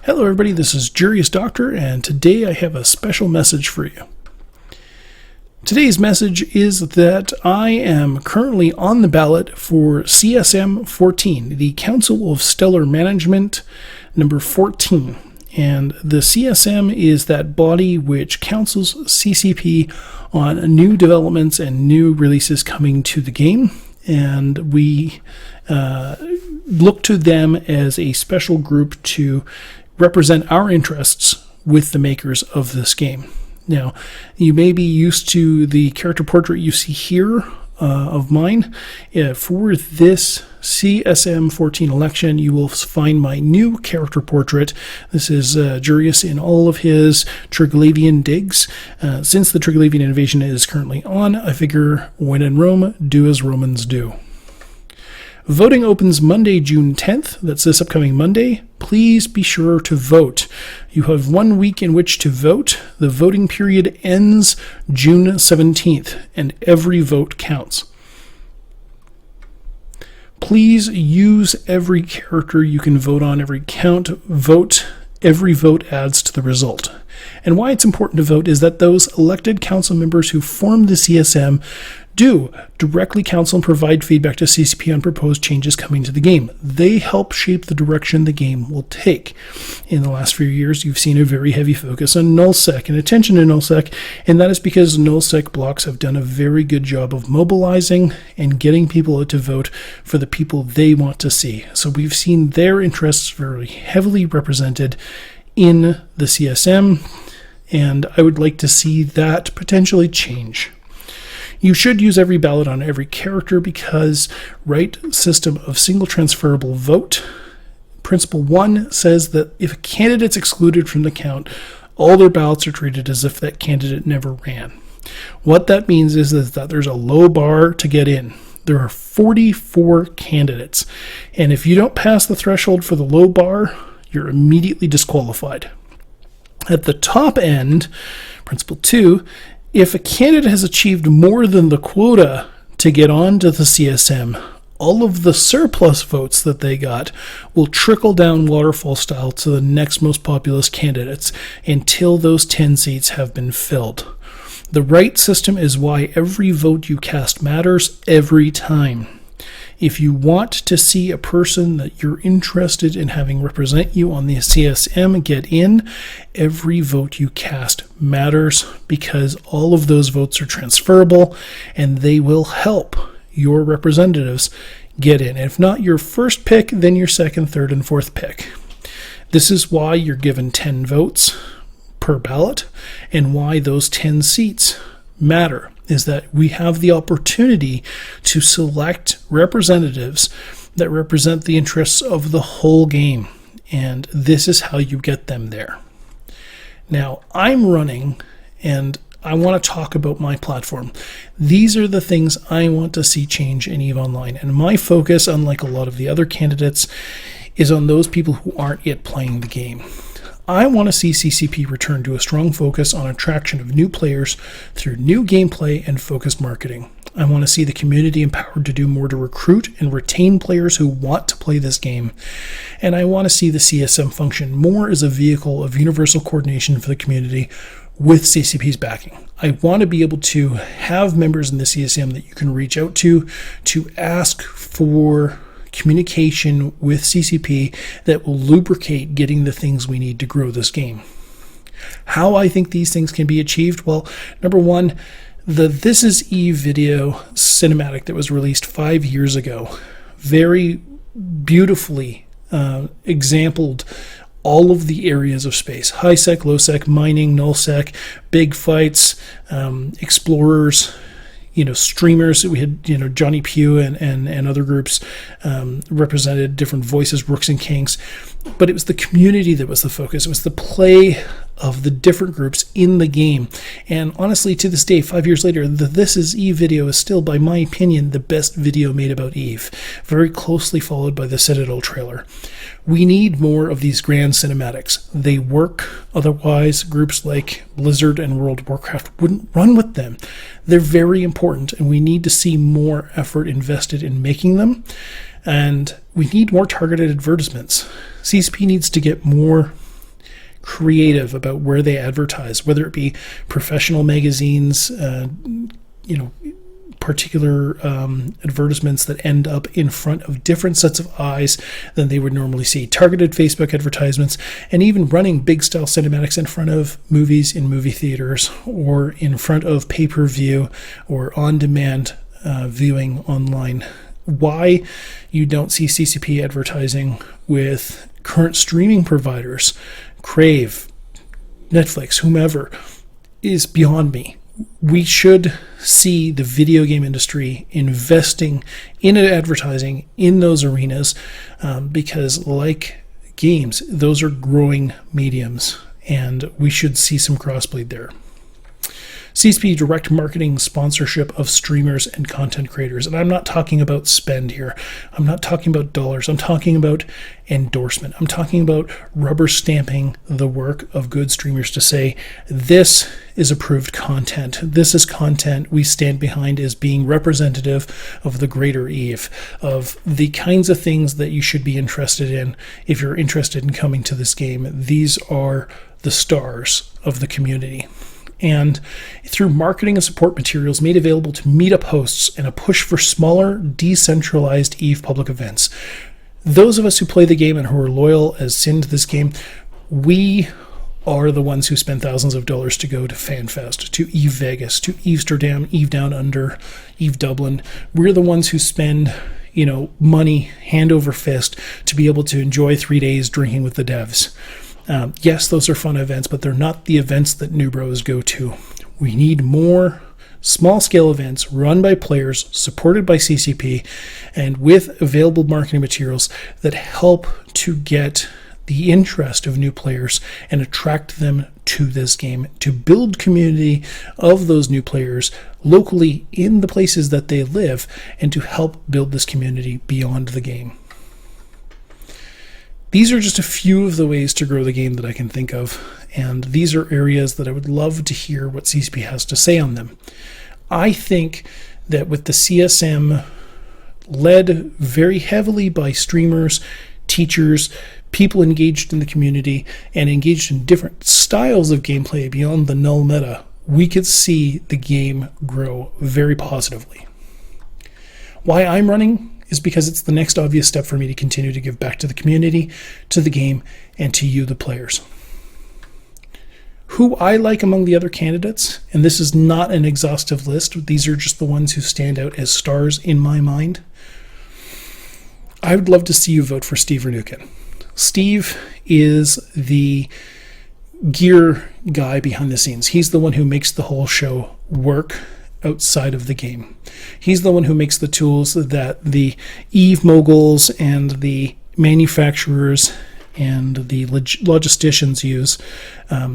Hello everybody, this is Jurius Doctor, and today I have a special message for you. Today's message is that I am currently on the ballot for CSM 14, the Council of Stellar Management number 14. And the CSM is that body which counsels CCP on new developments and new releases coming to the game. And we look to them as a special group to represent our interests with the makers of this game. Now, you may be used to the character portrait you see here of mine. For this CSM 14 election, you will find my new character portrait. This is Jurius in all of his Triglavian digs. Since the Triglavian invasion is currently on, I figure when in Rome, do as Romans do. Voting opens Monday, June 10th. That's this upcoming Monday. Please be sure to vote. You have 1 week in which to vote. The voting period ends June 17th, and every vote counts. Please use every character you can vote on, every count, vote. Every vote adds to the result. And why it's important to vote is that those elected council members who form the CSM do directly counsel and provide feedback to CCP on proposed changes coming to the game. They help shape the direction the game will take. In the last few years, you've seen a very heavy focus on nullsec and attention to nullsec, and that is because nullsec blocks have done a very good job of mobilizing and getting people out to vote for the people they want to see. So we've seen their interests very heavily represented in the CSM, and I would like to see that potentially change. You should use every ballot on every character because right system of single transferable vote. Principle 1 says that if a candidate's excluded from the count, all their ballots are treated as if that candidate never ran. What that means is that there's a low bar to get in. There are 44 candidates, and if you don't pass the threshold for the low bar, you're immediately disqualified. At the top end, Principle 2, if a candidate has achieved more than the quota to get onto the CSM, all of the surplus votes that they got will trickle down waterfall style to the next most populous candidates until those 10 seats have been filled. The right system is why every vote you cast matters every time. If you want to see a person that you're interested in having represent you on the CSM get in, every vote you cast matters because all of those votes are transferable and they will help your representatives get in. If not your first pick, then your second, third, and fourth pick. This is why you're given 10 votes per ballot and why those 10 seats matter. Is that we have the opportunity to select representatives that represent the interests of the whole game. And this is how you get them there. Now, I'm running, and I want to talk about my platform. These are the things I want to see change in EVE Online. And my focus, unlike a lot of the other candidates, is on those people who aren't yet playing the game. I want to see CCP return to a strong focus on attraction of new players through new gameplay and focused marketing. I want to see the community empowered to do more to recruit and retain players who want to play this game. And I want to see the CSM function more as a vehicle of universal coordination for the community with CCP's backing. I want to be able to have members in the CSM that you can reach out to ask for communication with CCP that will lubricate getting the things we need to grow this game. How I think these things can be achieved? Well, number one, the This Is Eve video cinematic that was released 5 years ago very beautifully exampled all of the areas of space: high sec, low sec, mining, null sec, big fights, explorers, streamers. We had, Johnny Pugh and other groups represented different voices, rooks and kings. But it was the community that was the focus. It was the play of the different groups in the game. And honestly, to this day, 5 years later, the This Is Eve video is still, by my opinion, the best video made about Eve. Very closely followed by the Citadel trailer. We need more of these grand cinematics. They work. Otherwise, groups like Blizzard and World of Warcraft wouldn't run with them. They're very important, and we need to see more effort invested in making them. And we need more targeted advertisements. CSP needs to get more creative about where they advertise, whether it be professional magazines, particular advertisements that end up in front of different sets of eyes than they would normally see, targeted Facebook advertisements, and even running big style cinematics in front of movies in movie theaters or in front of pay-per-view or on-demand viewing online. Why you don't see CCP advertising with current streaming providers, Crave, Netflix, whomever, is beyond me. We should see the video game industry investing in advertising in those arenas because, like games, those are growing mediums, and we should see some crossbleed there. CSP direct marketing sponsorship of streamers and content creators. And I'm not talking about spend here. I'm not talking about dollars. I'm talking about endorsement. I'm talking about rubber stamping the work of good streamers to say, this is approved content. This is content we stand behind as being representative of the greater Eve, of the kinds of things that you should be interested in if you're interested in coming to this game. These are the stars of the community. And through marketing and support materials made available to meetup hosts and a push for smaller, decentralized EVE public events. Those of us who play the game and who are loyal as sin to this game, we are the ones who spend thousands of dollars to go to FanFest, to EVE Vegas, to Amsterdam, EVE Down Under, EVE Dublin. We're the ones who spend, money hand over fist to be able to enjoy 3 days drinking with the devs. Yes, those are fun events, but they're not the events that New Bros go to. We need more small-scale events run by players, supported by CCP, and with available marketing materials that help to get the interest of new players and attract them to this game, to build community of those new players locally in the places that they live, and to help build this community beyond the game. These are just a few of the ways to grow the game that I can think of, and these are areas that I would love to hear what CSP has to say on them. I think that with the CSM led very heavily by streamers, teachers, people engaged in the community, and engaged in different styles of gameplay beyond the null meta, we could see the game grow very positively. Why I'm running is because it's the next obvious step for me to continue to give back to the community, to the game, and to you, the players. Who I like among the other candidates, and this is not an exhaustive list, these are just the ones who stand out as stars in my mind. I would love to see you vote for Steve Rnukin. Steve is the gear guy behind the scenes. He's the one who makes the whole show work outside of the game. He's the one who makes the tools that the EVE moguls and the manufacturers and the logisticians use.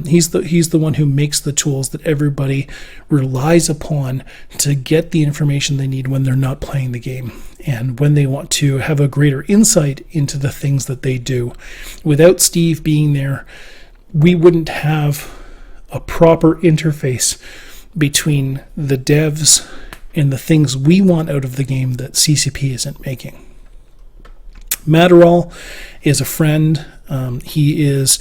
He's the one who makes the tools that everybody relies upon to get the information they need when they're not playing the game and when they want to have a greater insight into the things that they do. Without Steve being there, we wouldn't have a proper interface between the devs and the things we want out of the game that CCP isn't making. Matterall is a friend. He is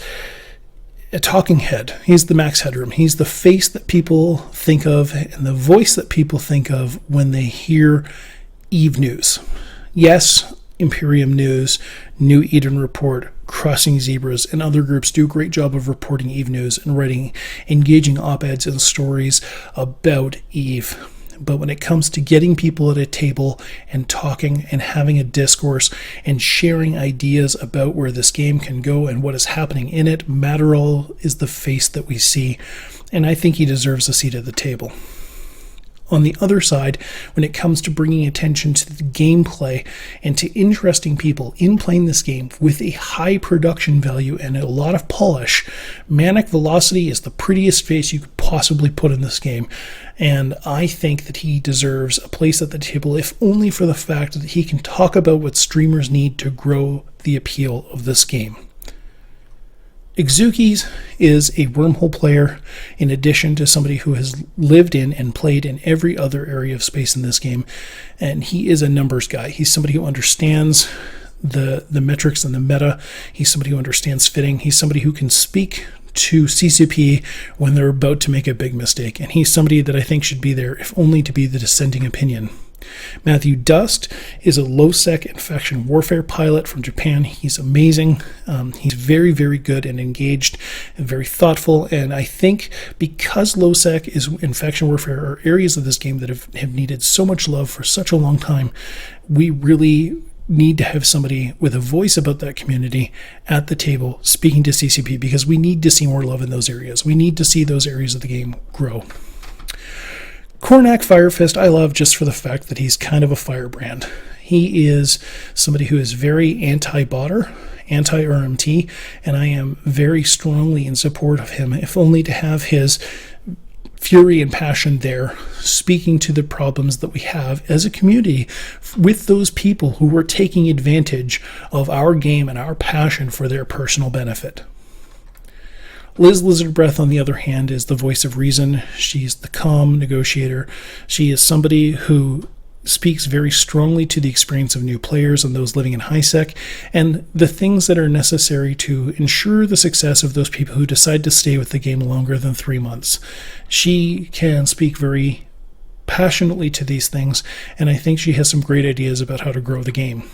a talking head. He's the Max Headroom. He's the face that people think of and the voice that people think of when they hear EVE news. Yes, Imperium News, New Eden Report, Crossing Zebras, and other groups do a great job of reporting EVE news and writing engaging op-eds and stories about EVE. But when it comes to getting people at a table and talking and having a discourse and sharing ideas about where this game can go and what is happening in it, Matterall is the face that we see, and I think he deserves a seat at the table. On the other side, when it comes to bringing attention to the gameplay and to interesting people in playing this game with a high production value and a lot of polish, Manic Velocity is the prettiest face you could possibly put in this game. And I think that he deserves a place at the table, if only for the fact that he can talk about what streamers need to grow the appeal of this game. Exukis is a wormhole player in addition to somebody who has lived in and played in every other area of space in this game, and he is a numbers guy. He's somebody who understands the metrics and the meta. He's somebody who understands fitting. He's somebody who can speak to CCP when they're about to make a big mistake. And he's somebody that I think should be there, if only to be the dissenting opinion. Matthew Dust is a low-sec infection warfare pilot from Japan. He's amazing. He's very, very good and engaged and very thoughtful. And I think because low-sec is infection warfare are areas of this game that have needed so much love for such a long time, we really need to have somebody with a voice about that community at the table speaking to CCP, because we need to see more love in those areas. We need to see those areas of the game grow. Cornac Firefist I love just for the fact that he's kind of a firebrand. He is somebody who is very anti-botter, anti-RMT, and I am very strongly in support of him, if only to have his fury and passion there, speaking to the problems that we have as a community with those people who are taking advantage of our game and our passion for their personal benefit. Liz Lizardbreath, on the other hand, is the voice of reason. She's the calm negotiator. She is somebody who speaks very strongly to the experience of new players and those living in high-sec, and the things that are necessary to ensure the success of those people who decide to stay with the game longer than 3 months. She can speak very passionately to these things, and I think she has some great ideas about how to grow the game.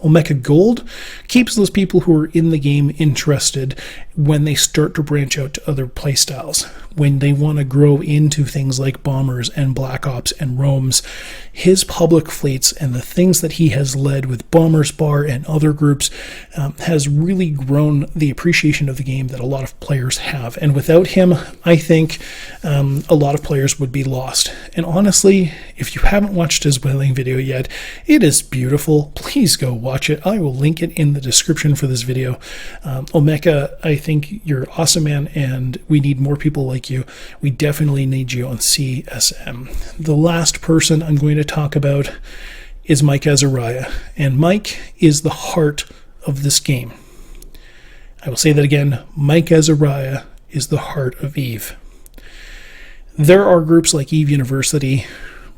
Omeka Gold keeps those people who are in the game interested when they start to branch out to other playstyles, when they want to grow into things like bombers and black ops and roams. His public fleets and the things that he has led with Bombers Bar and other groups has really grown the appreciation of the game that a lot of players have. And without him, I think a lot of players would be lost. And honestly, if you haven't watched his whaling video yet, it is beautiful. Please go watch it. I will link it in the description for this video. Omeka, I think you're awesome, man, and we need more people like you. We definitely need you on CSM. The last person I'm going to talk about is Mike Azariah, and Mike is the heart of this game. I will say that again. Mike Azariah is the heart of EVE. There are groups like EVE University,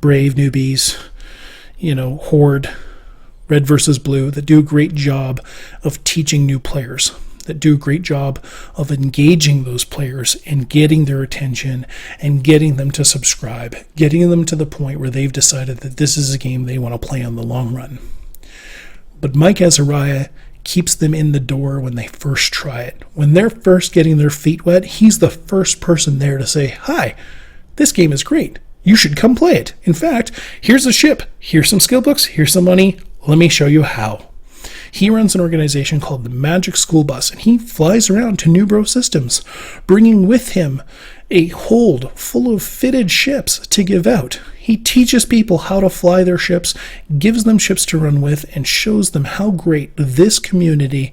Brave Newbies, Horde, Red versus Blue, that do a great job of teaching new players, that do a great job of engaging those players and getting their attention and getting them to subscribe, getting them to the point where they've decided that this is a game they want to play on the long run. But Mike Azariah keeps them in the door when they first try it. When they're first getting their feet wet, he's the first person there to say, "Hi, this game is great. You should come play it. In fact, here's a ship, here's some skill books, here's some money. Let me show you how." He runs an organization called the Magic School Bus, and he flies around to New Bro Systems, bringing with him a hold full of fitted ships to give out. He teaches people how to fly their ships, gives them ships to run with, and shows them how great this community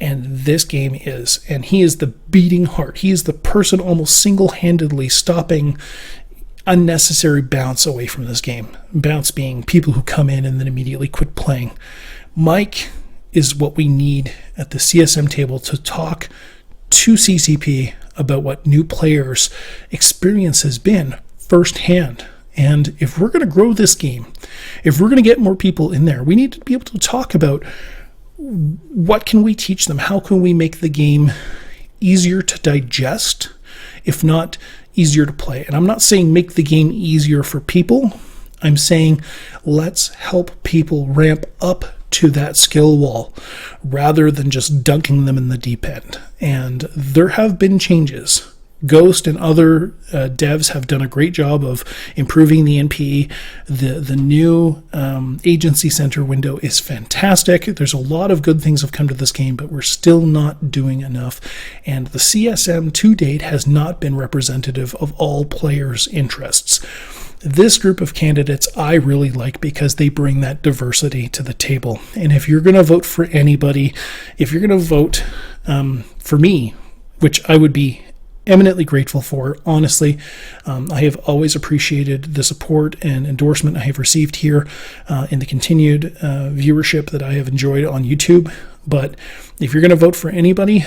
and this game is. And he is the beating heart. He is the person almost single-handedly stopping unnecessary bounce away from this game. Bounce being people who come in and then immediately quit playing. Mike is what we need at the CSM table to talk to CCP about what new players' experience has been firsthand. And if we're going to grow this game, if we're going to get more people in there, we need to be able to talk about what can we teach them? How can we make the game easier to digest, if not easier to play? And I'm not saying make the game easier for people. I'm saying let's help people ramp up to that skill wall rather than just dunking them in the deep end. And there have been changes. Ghost and other devs have done a great job of improving the NPE. The new agency center window is fantastic. There's a lot of good things have come to this game, but we're still not doing enough. And the CSM to date has not been representative of all players' interests. This group of candidates I really like because they bring that diversity to the table. And if you're going to vote for anybody, if you're going to vote for me, which I would be eminently grateful for, honestly, I have always appreciated the support and endorsement I have received here and the continued viewership that I have enjoyed on YouTube. But if you're going to vote for anybody,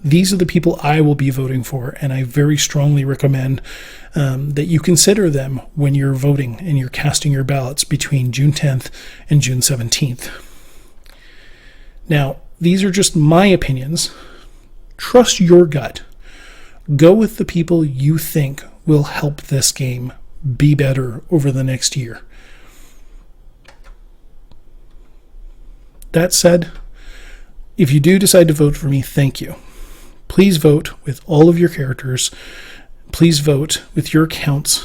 these are the people I will be voting for, and I very strongly recommend that you consider them when you're voting and you're casting your ballots between June 10th and June 17th. Now, these are just my opinions. Trust your gut. Go with the people you think will help this game be better over the next year. That said, if you do decide to vote for me, thank you. Please vote with all of your characters. Please vote with your accounts.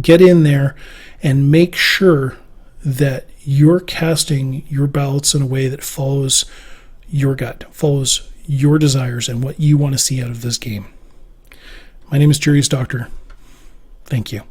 Get in there and make sure that you're casting your ballots in a way that follows your gut, follows your desires and what you want to see out of this game. My name is Jurius Doctor. Thank you.